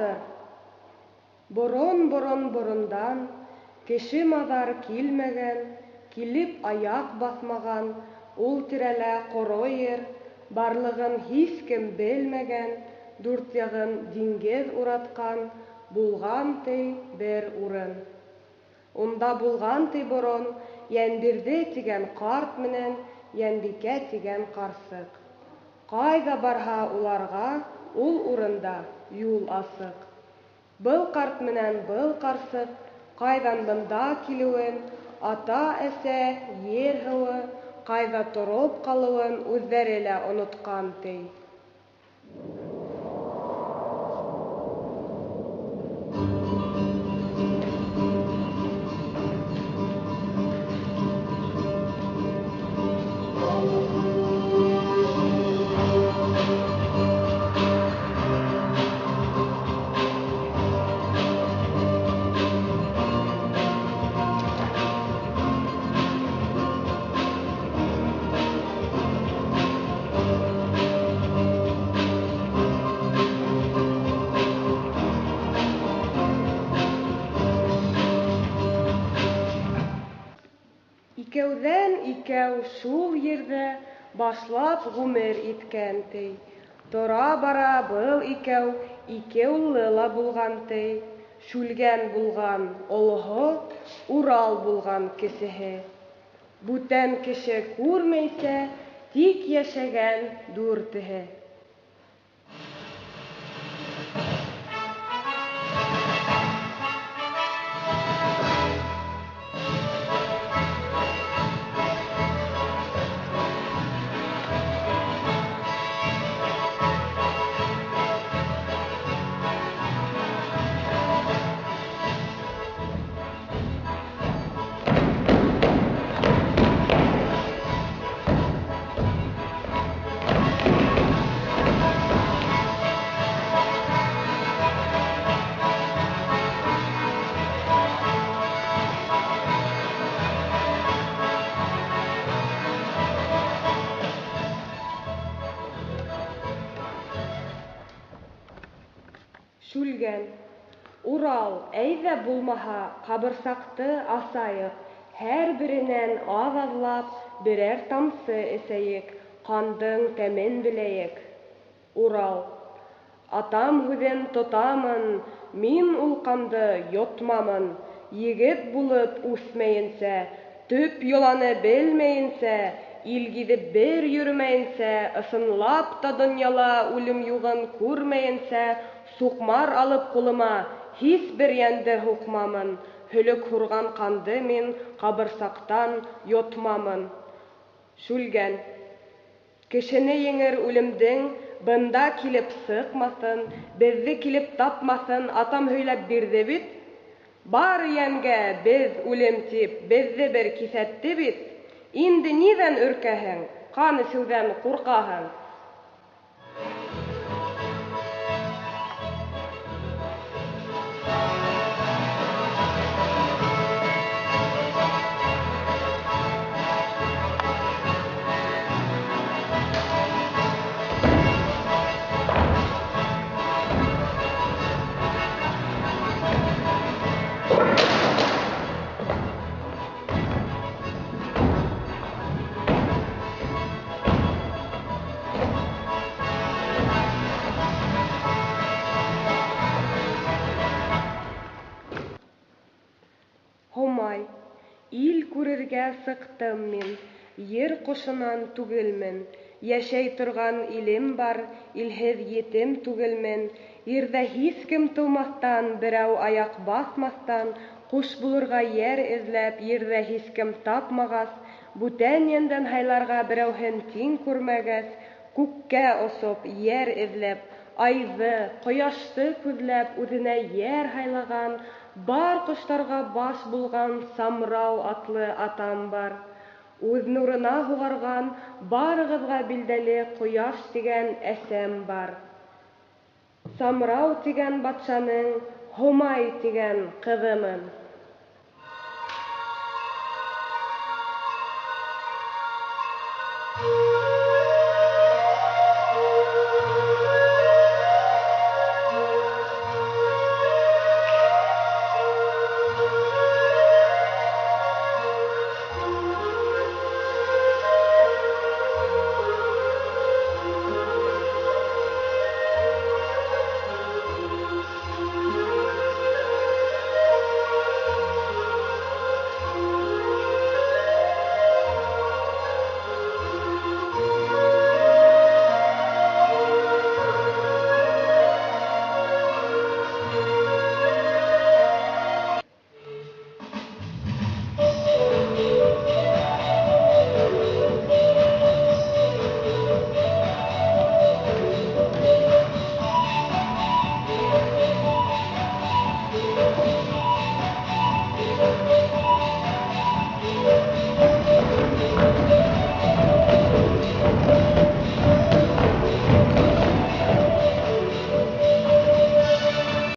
барадыр. Борон-борон-борондан, кеше маҙар килмәгән, килеп аяҡ баҫмаған, ул тирәлә ҡоро ер, барлығын һис кем белмәгән, дүрт яғын диңгеҙ уратҡан, булған ти бер урын. Унда булған ти борон Йәнбирҙе тигән ҡарт менән Йәнбикә тигән ҡарсыҡ. Ҡайҙа барһа уларға ул урында юл асыҡ. Был ҡарт менән был ҡарсыҡ ҡайҙан бында килеүен, ата-әсә, ер-һыуы, ҡайҙа тороп ҡалыуын үҙҙәре лә онотҡан ти. Икәүҙән икәү шул ерҙә башлап ғүмер иткән ти. Тора-бара был икәү ике уллы ла булған ти. Шүлгән булған олоһо, Урал булған кесеһе. Бүтән кеше күрмәйсә, тик йәшәгән дүртеһе. Шүлгән. Урал, әйҙә булмаһа, ҡабырсаҡты асайыҡ, һәр беренән аҙ-аҙлап берәр тамсы эсәйек, ҡандың тәмен беләйек. Урал. Атам һүҙен тотамын, мин ул ҡанды йотмамын. Егет булып үҫмәйенсә, төп йоланы белмәйенсә, ил гиҙеп бер йөрөмәйенсә, ысынлап та донъяла үлем юғын күрмәйенсә, суҡмар алып ҡулыма, һис бер йәнде һуҡмамын. Һөлөк һурған ҡанды мин ҡабырсаҡтан йотмамын. Шүлгән. Кешене еңер үлемдең бында килеп сыҡмаҫын, беҙҙе килеп тапмаҫын атам һөйләп бирҙе бит. Бар йәнгә беҙ үлем тип, беҙҙе бер киҫәтте бит. Инде ниҙән өркәһең, ҡан эсеүҙән ҡурҡаһың? Һомай. Ил күрергә сыҡтым мин, ер ҡошонан түгелмен. Йәшәй торған илем бар, илһеҙ етем түгелмен. Ерҙә һис кем тыумаҫтан, берәү аяҡ баҫмаҫтан, ҡуш булырға йәр эҙләп, ерҙә һис кем тапмағас, бүтән йәндән һайларға берәүһен тиң күрмәгәс, күккә осоп, йәр эҙләп, айҙы, ҡояшты күҙләп, үҙенә йәр һайлаған, бар ҡоштарға баш булған Самрау атлы атам бар. Үҙ нурына һуғарған, барығыҙға билдәле ҡояш тигән әсәм бар. Самрау тигән батшаның Һомай тигән ҡыҙымын.